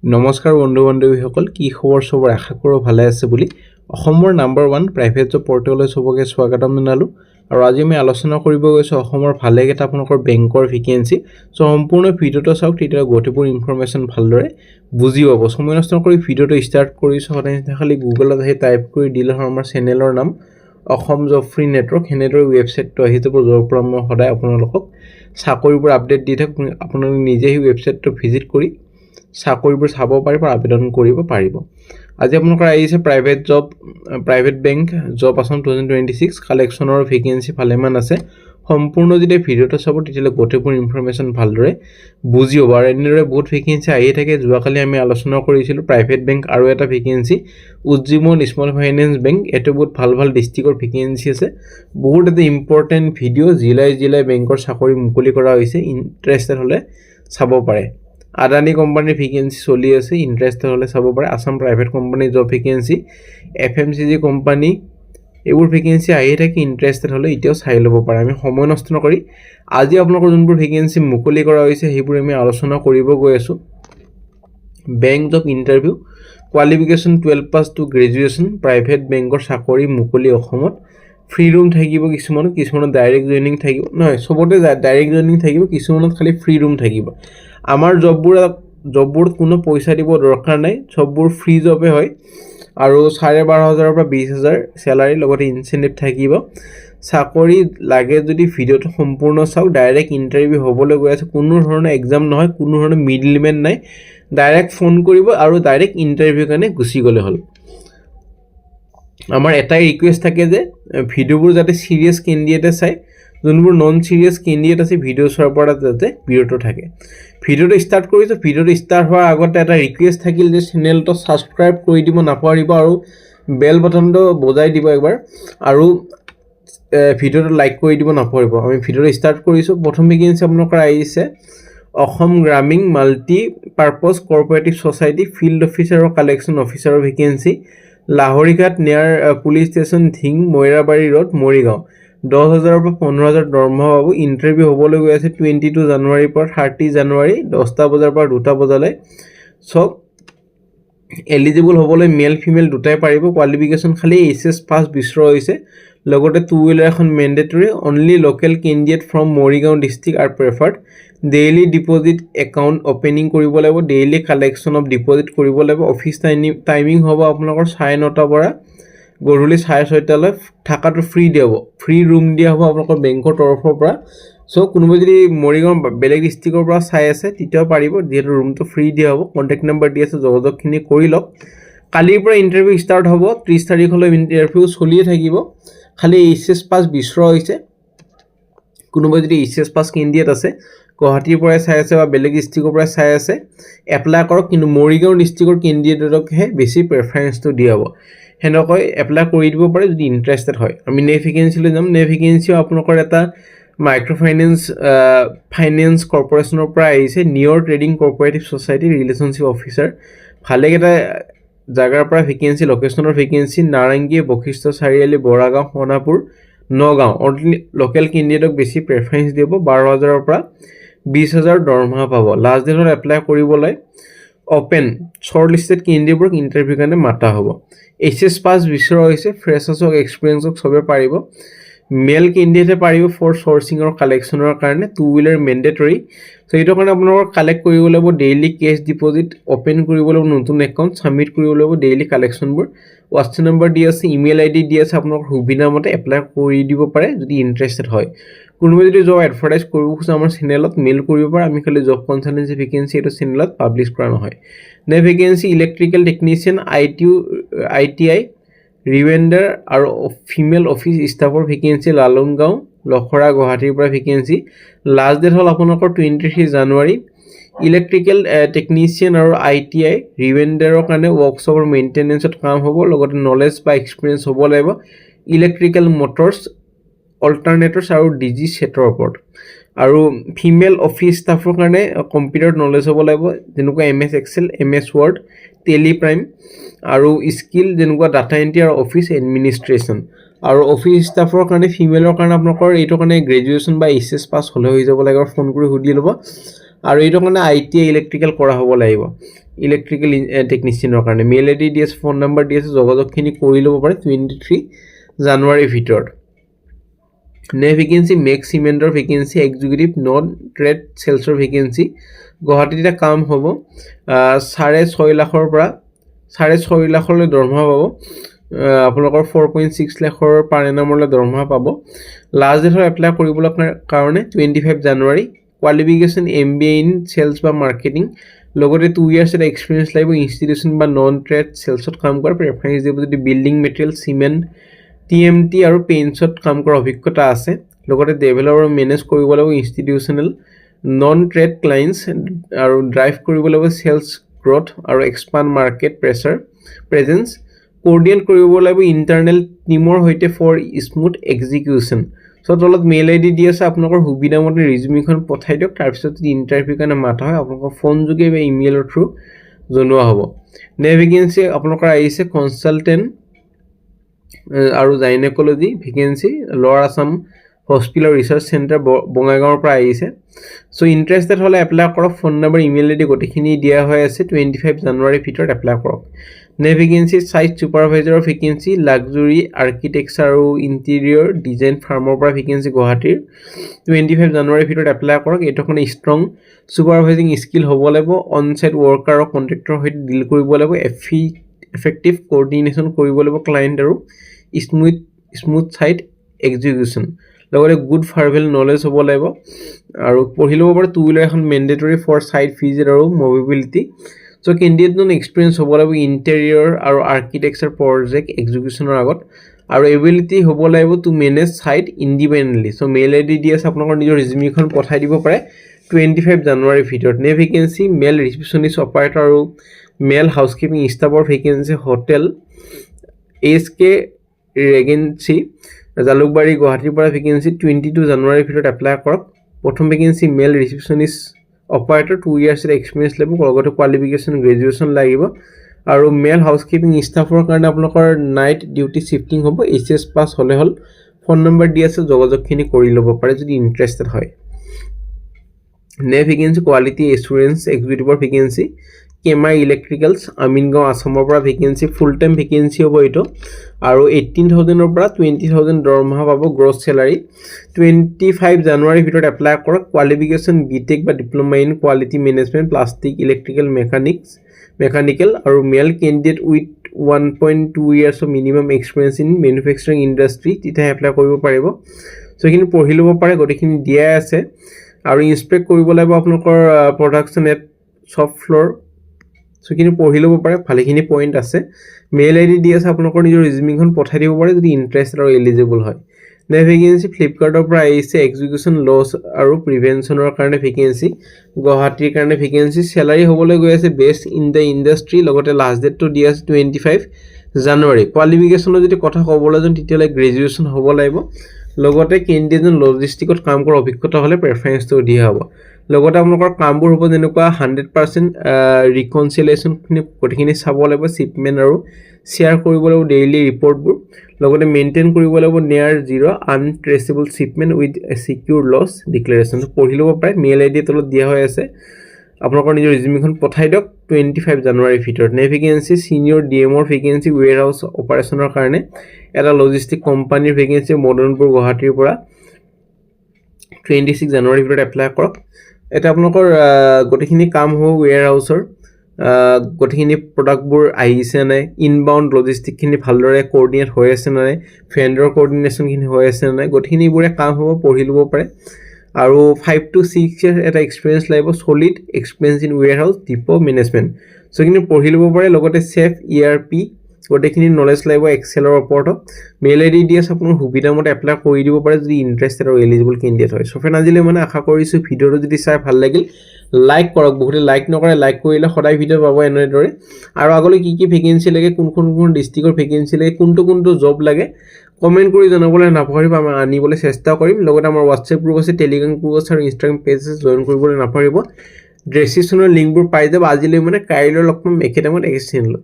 নমস্কাৰ বন্ধু বান্ধৱীসকল, কি খবৰ? সবৰ আশা কৰোঁ ভালে আছে বুলি। অসমৰ নাম্বাৰ 1 প্ৰাইভেট জব পৰ্টেললৈ সবকে স্বাগতম জনালোঁ। আৰু আজি আমি আলোচনা কৰিব গৈছোঁ অসমৰ ভালেকেইটা আপোনালোকৰ বেংকৰ ভেকেঞ্চি। সো সম্পূৰ্ণ ভিডিঅ'টো চাওক, তেতিয়া গোটেইবোৰ ইনফৰমেশ্যন ভালদৰে বুজি পাব। সময় নষ্ট কৰি ভিডিঅ'টো ষ্টাৰ্ট কৰিছোঁ। সদায় খালি গুগলত আহি টাইপ কৰি দিলে হয় আমাৰ চেনেলৰ নাম অসম জব ফ্ৰী নেটৱৰ্ক, সেনেদৰে ৱেবছাইটটো আহি যাব, য'ৰ পৰা মই সদায় আপোনালোকক চাকৰিবোৰ আপডেট দি থাকোঁ। আপোনালোকে নিজে সেই ৱেবছাইটটো ভিজিট কৰি চাকৰিবোৰ চাব পাৰিব, আবেদন কৰিব পাৰিব। আজি আপোনালোকৰ আহিছে প্ৰাইভেট বেংক জব আছাম 2026 কালেকশ্যনৰ ভেকেঞ্চি ভালেমান আছে। সম্পূৰ্ণ যেতিয়া ভিডিঅ'টো চাব তেতিয়াহ'লে গোটেইবোৰ ইনফৰমেশ্যন ভালদৰে বুজি পাব। আৰু এনেদৰে বহুত ভেকেঞ্চি আহিয়ে থাকে। যোৱাকালি আমি আলোচনা কৰিছিলোঁ প্ৰাইভেট বেংক আৰু এটা ভেকেঞ্চি উজ্জীৱন স্মল ফাইনেন্স বেংক। এইটো বহুত ভাল ভাল ডিষ্ট্ৰিক্টৰ ভেকেঞ্চি আছে। বহুত এটা ইম্পৰ্টেণ্ট ভিডিঅ', জিলাই বেংকৰ চাকৰি মুকলি কৰা হৈছে। ইণ্টাৰেষ্টেড হ'লে চাব পাৰে। আদানী কোম্পানীৰ ভেকেঞ্চি চলি আছে, ইণ্টাৰেষ্টেড হ'লে চাব পাৰে। আছাম প্ৰাইভেট কোম্পানীৰ জব ভেকেঞ্চি, FMCG কোম্পানী, এইবোৰ ভেকেঞ্চি আহিয়ে থাকে। ইণ্টাৰেষ্টেড হ'লে এতিয়াও চাই ল'ব পাৰে। আমি সময় নষ্ট নকৰি আজি আপোনালোকৰ যোনবোৰ ভেকেঞ্চি মুকলি কৰা হৈছে সেইবোৰ আমি আলোচনা কৰিব গৈ আছোঁ। বেংক জব ইণ্টাৰভিউ, কোৱালিফিকেশ্যন 12 পাছ টু গ্ৰেজুৱেশ্যন, প্ৰাইভেট বেংকৰ চাকৰি মুকলি অসমত। ফ্ৰী ৰুম থাকিব কিছুমানত ডাইৰেক্ট জইনিং থাকিব, নহয় চবতে ডাইৰেক্ট জইনিং থাকিব, কিছুমানত খালি ফ্ৰী ৰুম থাকিব। আমাৰ জববোৰত কোনো পইচা দিব দৰকাৰ নাই, সববোৰ ফ্ৰী জবে হয়। আৰু 12,500 পৰা 20,000 চেলাৰী, লগতে ইনচেণ্টিভ থাকিব। চাকৰি লাগে যদি ভিডিঅ'টো সম্পূৰ্ণ চাওক। ডাইৰেক্ট ইণ্টাৰভিউ হ'বলৈ গৈ আছে, কোনো ধৰণৰ এক্সাম নহয়, কোনো ধৰণৰ মিডলমেন নাই। ডাইৰেক্ট ফোন কৰিব আৰু ডাইৰেক্ট ইণ্টাৰভিউ কাৰণে গুচি গ'লে হ'ল। আমাৰ এটাই ৰিকুৱেষ্ট থাকে যে ভিডিঅ'বোৰ যাতে চিৰিয়াছ কেণ্ডিডেটে চায়, যোনবোৰ নন চিৰিয়াছ কেণ্ডিডেট আছে ভিডিঅ' চোৱাৰ পৰা যাতে বিৰত থাকে। ভিডিঅ'টো ষ্টাৰ্ট কৰিছোঁ। ভিডিঅ'টো ষ্টাৰ্ট হোৱাৰ আগতে এটা ৰিকুৱেষ্ট থাকিল যে চেনেলটো ছাবস্ক্ৰাইব কৰি দিব নাপাহৰিব আৰু বেল বাটনটো বজাই দিব একবাৰ, আৰু ভিডিঅ'টো লাইক কৰি দিব নাপাহৰিব। আমি ভিডিঅ'টো ষ্টাৰ্ট কৰিছোঁ। প্ৰথম ভেকেঞ্চি আপোনালোকৰ আহিছে Asom Gramin multi purpose cooperative society field officer আৰু কালেকশ্যন অফিচাৰৰ vacancy, Laharighat near police station, Dhing, Moirabari road, Morigaon. 10,000 পৰা 15,000 দৰমহা পাব। ইণ্টাৰভিউ হ'বলৈ গৈ আছে 22 জানুৱাৰীৰ পৰা 30 জানুৱাৰী 10টা বজাৰ পৰা 2টা বজালৈ। চব এলিজিবল হ'বলৈ মেল ফিমেল দুটাই পাৰিব। কোৱালিফিকেশ্যন খালি HS পাছ বিচৰা হৈছে, লগতে 2 হুইলাৰ এখন mandatory. Only local candidate from Morigaon district are preferred. Daily deposit account opening কৰিব লাগিব, ডেইলি কালেকশ্যন অফ ডিপ'জিট কৰিব লাগিব। অফিচ টাইমিং হ'ব আপোনালোকৰ 9:30 পৰা গধূলি 6:30লৈ। থকাটো ফ্ৰী দিব, ফ্ৰী ৰুম দিয়া হ'ব আপোনালোকৰ বেংকৰ তৰফৰ পৰা। চ' কোনোবাই যদি মৰিগাঁও বেলেগ ডিষ্ট্ৰিক্টৰ পৰা চাই আছে তেতিয়াও পাৰিব, যিহেতু ৰুমটো ফ্ৰী দিয়া হ'ব। কণ্টেক্ট নাম্বাৰ দি আছে, যোগাযোগখিনি কৰি লওক। কালিৰ পৰা ইণ্টাৰভিউ ষ্টাৰ্ট হ'ব, 30 তাৰিখলৈ ইণ্টাৰভিউ চলিয়ে থাকিব। খালি HS পাছ বিচৰা হৈছে। কোনোবাই যদি HS পাছ কেণ্ডিডেট আছে, গুৱাহাটীৰ পৰাই চাই আছে বা বেলেগ ডিষ্ট্ৰিক্টৰ পৰাই চাই আছে, এপ্লাই কৰক। কিন্তু মৰিগাঁও ডিষ্ট্ৰিক্টৰ কেণ্ডিডেটকহে বেছি প্ৰেফাৰেঞ্চটো দিয়া হ'ব। সেনেকৈ এপ্লাই কৰি দিব পাৰে যদি ইণ্টাৰেষ্টেড হয়। আমি নেক্সট ভেকেঞ্চিলৈ যাম। নেক্সট ভেকেঞ্চিও আপোনালোকৰ এটা মাইক্ৰ' ফাইনেন্স কৰ্পৰেশ্যনৰ পৰা আহিছে, নিয়ৰ ট্ৰেডিং কৰ্পৰেটিভ ছ'চাইটি ৰিলেশ্যনশ্বিপ অফিচাৰ। ভালেকেইটা জাগাৰ পৰা ভেকেঞ্চি, লোকেশ্যনৰ ভেকেঞ্চি নাৰেংগী, বশিষ্ঠ চাৰিআলি, বৰাগাঁও, সোণাপুৰ, নগাঁও। অনলি লোকেল কেণ্ডিডেটক বেছি প্ৰেফাৰেঞ্চ দিব। 12,000 পৰা 20,000 দৰমহা পাব। লাষ্ট ডেটত এপ্লাই কৰিবলৈ অ'পেন। শ্বৰ্ট লিষ্টেড কেণ্ডিডেটবোৰক ইণ্টাৰভিউ কাৰণে মাতা হ'ব। HS পাছ বিচৰা হৈছে, ফ্ৰেছাৰ্ছ হওক এক্সপিৰিয়েঞ্চ হওক চবে পাৰিব। মেল কেণ্ডিডেটে পাৰিব ফৰ চ'ৰ্চিং আৰু কালেকশ্যনৰ কাৰণে। 2 হুইলাৰ মেণ্ডেটৰী। চ' এইটো কাৰণে আপোনালোকৰ কালেক্ট কৰিব লাগিব ডেইলি কেছ ডিপ'জিট, অ'পেন কৰিব লাগিব নতুন একাউণ্ট, ছাবমিট কৰিব লাগিব ডেইলি কালেকশ্যনবোৰ। হোৱাটছএপ নম্বৰ দি আছে, ইমেইল ID দি আছে, আপোনালোকৰ সুবিধা মতে এপ্লাই কৰি দিব পাৰে যদি ইণ্টাৰেষ্টেড হয়। কোনোবাই যদি জব এডভাৰটাইজ কৰিব খোজে আমাৰ চেনেলত মেইল কৰিব পাৰে। আমি খালি জব কনচালটেঞ্চি ভেকেঞ্চি এইটো চেনেলত পাব্লিছ কৰা নহয়। Next vacancy electrical technician, ITI ৰিভেণ্ডাৰ আৰু ফিমেল অফিচ ষ্টাফৰ ভেকেঞ্চি, লালুংগাঁও, লখৰা, গুৱাহাটীৰ পৰা ভেকেঞ্চি। লাষ্ট ডেট হ'ল আপোনালোকৰ 23 জানুৱাৰী। ইলেক্ট্ৰিকেল টেকনিচিয়ান আৰু ITI ৰিভেণ্ডাৰৰ কাৰণে ৱৰ্কশ্বপ আৰু মেইনটেনেঞ্চত কাম হ'ব, লগতে নলেজ বা এক্সপিৰিয়েঞ্চ হ'ব লাগিব ইলেক্ট্ৰিকেল মটৰ্ছ, অল্টাৰনেটৰ্ছ আৰু DG ছেটৰ ওপৰত। আৰু ফিমেল অফিচ ষ্টাফৰ কাৰণে কম্পিউটাৰ নলেজ হ'ব লাগিব, যেনেকুৱা MS Excel, MS Word, Tally Prime, আৰু স্কিল যেনেকুৱা ডাটা এণ্ট্ৰি আৰু অফিচ এডমিনিষ্ট্ৰেশ্যন। আৰু অফিচ ষ্টাফৰ কাৰণে ফিমেলৰ কাৰণে আপোনালোকৰ এইটো কাৰণে গ্ৰেজুৱেশ্যন বা HS পাছ হ'লে হৈ যাব লাগিব, ফোন কৰি সুধি ল'ব। আৰু এইটো কাৰণে ITI ইলেক্ট্ৰিকেল কৰা হ'ব লাগিব। ইলেক্ট্ৰিকেল টেকনিচিয়ানৰ কাৰণে মেইল আইডি দি আছে ফোন নাম্বাৰ দি আছে যোগাযোগখিনি কৰি ল'ব পাৰে 23 জানুৱাৰীৰ ভিতৰত নে ভেকেন্সি মেক সিমেন্টৰ ভেকেন্সি এক্সিকিউটিভ নন ট্ৰেড সেলছৰ ভেকেন্সি গুৱাহাটীত এটা কাম হ'ব 6.5 লাখৰ পৰা 6.5 লাখলৈ দৰমহা পাব আপোনালোকৰ 4.6 লাখৰ পাৰ এনামলৈ দৰমহা পাব লাষ্ট ডেট এপ্লাই কৰিবলৈ কাৰণে 25 জানুৱাৰী কোৱালিফিকেশ্যন MBA ইন সেলছ বা মাৰ্কেটিং লগতে 2 ইয়াৰ্ছ এটা এক্সপিৰিয়েঞ্চ লাগিব ইনষ্টিটিউশ্যন বা নন ট্ৰেড সেলছত কাম কৰা প্ৰেফাৰেন্স দিব যদি বিল্ডিং মেটেৰিয়েল চিমেণ্ট TMT আৰু পেইণ্টছত কাম কৰা অভিজ্ঞতা আছে লগতে ডেভেলপাৰ মেনেজ কৰিব লাগিব ইনষ্টিটিউচনেল নন ট্ৰেড ক্লায়েণ্টছ আৰু ড্ৰাইভ কৰিব লাগিব সেলছ গ্ৰোথ আৰু এক্সপান্ড মাৰ্কেট প্ৰেজেন্স কোঅৰ্ডিনেট কৰিব লাগিব ইণ্টাৰনেল টিমৰ সৈতে ফৰ স্মুথ এক্সিকিউশ্যন সো তলত মেইল আইডি দি আছে আপোনালোকৰ সুবিধা মতে ৰিজিউমিখন পঠাই দিয়ক তাৰপিছত যদি ইণ্টাৰভিউ কাৰণে মাতা হয় আপোনালোকৰ ফোন যোগে বা ইমেইলৰ থ্ৰু জনোৱা হ'ব নে ভেকেন্সি আপোনালোকৰ আহিছে কনসালটেন্ট আৰু গাইনেকোলজি ভেকেন্সি লোৱাৰ আসাম হস্পিটেল ৰিসাৰ্চ সেন্টাৰ বঙাইগাঁৱৰ পৰা আহিছে সো ইন্টাৰেষ্টেড হলে এপ্লাই কৰক ফোন নম্বৰ ইমেইল আইডি গটিখিনি দিয়া হৈ আছে 25 জানুৱাৰীৰ ভিতৰত এপ্লাই কৰক নে ভেকেন্সি সাইট সুপাৰভাইজাৰৰ ভেকেন্সি লাক্সাৰি আৰ্কিটেক্সাৰ আৰু ইন্টেৰিয়ৰ ডিজাইন ফাৰ্মৰ পৰা ভেকেন্সি গুৱাহাটীৰ 25 জানুৱাৰীৰ ভিতৰত এপ্লাই কৰক এটোখনে ষ্ট্ৰং সুপাৰভাইজিং স্কিল হ'ব লাগিব অন সাইট ওয়াৰ্কাৰ আৰু কন্ট্ৰাক্টৰৰ সৈতে ডিল কৰিব লাগিব এফেক্টিভ কোঅৰ্ডিনেশ্যন কৰিব লাগিব ক্লায়েণ্ট আৰু স্মুথ সাইট এক্সিকিউশ্যন লগতে গুড ফাৰ্ভেল নলেজ হ'ব লাগিব আৰু পঢ়ি ল'ব পাৰে টু হুইলাৰ এখন মেণ্ডেটৰী ফৰ সাইট ভিজিট আৰু মোবিলিটি সো কেণ্ডিডেট জন এক্সপিৰিয়েঞ্চ হ'ব লাগিব ইণ্টেৰিয়ৰ আৰু আৰ্কিটেক্সাৰ প্ৰজেক্ট এক্সিকিউশ্যনৰ আগত আৰু এবিলিটি হ'ব লাগিব to manage site independently so mail ID দি আছে আপোনালোকৰ নিজৰ ৰিজিউমিখন পঠাই দিব পাৰে 25 জানুৱাৰীৰ ভিতৰত নে ভেকেন্সি মেল ৰিসেপশ্যনিষ্ট অপাৰেটৰ আৰু মেল হাউচকিপিং ষ্টাফৰ ভেকেন্সি হোটেল SK ৰেগেন্সি জালুকবাৰী গুৱাহাটীৰ পৰা ভেকেন্সি 22 জানুৱাৰীৰ ভিতৰত এপ্লাই কৰক প্ৰথম ভেকেন্সি মেল ৰিসেপশ্যনিষ্ট অপাৰেটৰ 2 ইয়াৰ্ছ এক্সপিৰিয়েঞ্চ লাগিব লগতে কোৱালিফিকেশ্যন গ্ৰেজুৱেশ্যন লাগিব আৰু মেল হাউচকিপিং ষ্টাফৰ কাৰণে আপোনালোকৰ নাইট ডিউটি শিফটিং হ'ব HS পাস হ'লে হ'ল ফোন নম্বৰ দি আছে যোগাযোগখিনি কৰি ল'ব পাৰে যদি ইন্টাৰেষ্টেড হয় নে ভেকেন্সি কোৱালিটি এছুৰেন্স এক্সিকিউটিভৰ ভেকেন্সি কেমাই ইলেক্ট্ৰিকেলছ আমিনগাঁও আসামৰ পৰা ভেকেন্সি ফুল টাইম ভেকেন্সি হ'ব এইটো আৰু 18000 ৰ পৰা 20000 দৰমহা পাব গ্ৰছ স্যালাৰি 25 জানুৱাৰীৰ ভিতৰত এপ্লাই কৰক কোৱালিফিকেশ্যন বিটেক বা diploma in quality management plastic electrical mechanical আৰু male candidate with 1.2 years of minimum experience in manufacturing industry তেতিয়া এপ্লাই কৰিব পাৰিব সো এইখিনি পঢ়ি ল'ব পাৰে গতিখিনি দিয়া আছে আৰু ইনস্পেক্ট কৰিব লাগিব আপোনালোকৰ production at shop floor so কিনি পঢ়ি ল'ব পাৰে ভালেখিনি পইণ্ট আছে মেইল আইডি দি আছে আপোনালোকৰ নিজৰ ৰিজিউমিখন পঠাই দিব পাৰে যদি ইন্টাৰেষ্টেড আৰু এলিজিবল হয় নে ভেকেন্সি ফ্লিপকাৰ্টৰ পৰা আহিছে এক্সিকিউশ্যন লছ আৰু প্ৰিভেনশ্যনৰ কাৰণে ভেকেন্সি গুৱাহাটীৰ কাৰণে ভেকেন্সি স্যালাৰি হ'বলৈ গৈ আছে বেষ্ট ইন দ্য ইণ্ডাষ্ট্ৰি লগতে লাষ্ট ডেটটো দি আছে 25 জানুৱাৰী কোৱালিফিকেশ্যনৰ যদি কথা ক'বলৈ যাওঁ তেতিয়ালে গ্ৰেজুৱেশ্যন হ'ব লাগিব লগতে কেণ্ডিডেটজন লজিষ্টিকত কাম কৰা অভিজ্ঞতা হ'লে প্ৰেফাৰেন্সটো দিয়া হ'ব লগতে আপোনালোকৰ কামবোৰ হ'ব যেনেকুৱা 100% ৰিকনচিলিয়েশ্যন গতিখিনি চাব লাগিব শিপমেন্ট আৰু শ্বেয়াৰ কৰিব লাগিব ডেইলি ৰিপৰ্টবোৰ লগতে মেইনটেইন কৰিব লাগিব near zero' untraceable shipment with secure loss declaration পঢ়ি ল'ব পাৰে মেইল আইডি তলত দিয়া হৈ আছে আপোনালোকৰ নিজৰ ৰিজিউমিখন পঠাই দিয়ক 25 জানুৱাৰীৰ ভিতৰত নে ভেকেন্সি সিনিয়ৰ ডিএমৰ ভেকেন্সি ওৱেৰহাউছ অপাৰেশ্যনৰ কাৰণে এটা লজিষ্টিক কোম্পানীৰ ভেকেন্সি মডাৰ্ণপুৰ গুৱাহাটীৰ পৰা 26 জানুৱাৰীৰ ভিতৰত এপ্লাই কৰক এটা আপোনালোকৰ গটিখিনি কাম হ'ব ওৱেৰহাউছৰ গটিখিনি প্ৰডাক্টবোৰ আহিছে নাই ইনবাউন্ড লজিষ্টিকখিনি ভালদৰে কোঅৰ্ডিনেট হৈ আছে নাই ভেন্ডৰ কোঅৰ্ডিনেশ্যনখিনি হৈ আছে নাই গটিখিনিবোৰে কাম হ'ব পঢ়ি ল'ব পাৰে আৰু 5 to 6 ইয়াৰ এটা এক্সপিৰিয়েঞ্চ লাগিব solid experience in warehouse depot management so কিনি পঢ়ি ল'ব পাৰে লগতে সেফ ERP গটিখিনি নলেজ লাগিব এক্সেলৰ ওপৰত মেইল আইডি দি আছে আপোনাৰ সুবিধা মতে এপ্লাই কৰি দিব পাৰে যদি ইন্টাৰেষ্টেড আৰু এলিজিবল কেণ্ডিডেট হয় সো ফ্ৰেণ্ড আজিলৈ মানে আশা কৰিছো ভিডিওটো যদি চাই ভাল লাগিল লাইক কৰক বহুতে লাইক নকৰে লাইক কৰিলে সদায় ভিডিও পাব এনেদৰে আৰু আগলৈ কি ভেকেন্সি লাগে কোন ডিস্ট্ৰিক্টৰ ভেকেন্সি লাগে কোনটো জব লাগে কমেন্ট কৰি জনাবলৈ নাপাহৰিব আমি আনিবলৈ চেষ্টা কৰিম লগতে আমাৰ WhatsApp গ্ৰুপ আছে টেলিগ্ৰাম গ্ৰুপ আছে আৰু ইনষ্টাগ্ৰাম পেজ আছে জয়েন কৰিবলৈ নাপাহৰিব ডেছক্ৰিপচনৰ লিংকবোৰ পাই যাব আজিলৈ মানে কাইলৈ লগ পাম একে টাইমত একে চেনেলত